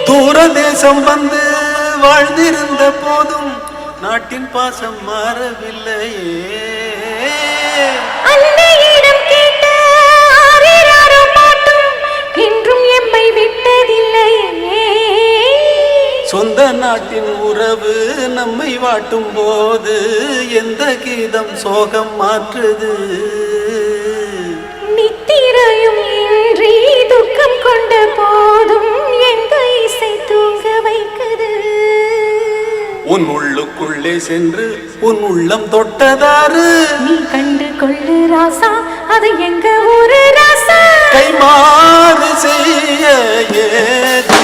தூர தேசம் வந்து வாழ்ந்திருந்த போதும் நாட்டின் பாசம் மாறவில்லையே. அன்னையிடம் கேட்ட ஆரிராரோ பாட்டும் என்றும் எம்மை விட்டதில்லையே. சொந்த நாட்டின் உறவு நம்மை வாட்டும் போது எந்த கீதம் சோகம் மாற்றுது. நித்திரையும் இன்றி துக்கம் கொண்ட போதும் எந்த இசை தூங்க வைக்குது. உன் உள்ளுக்குள்ளே சென்று உன் உள்ளம் தொட்டதாறு. நீ கண்டு கொள்ளு ராசா, அது எங்க ஊரு ராசா. கைமாறு செய்ய ஏது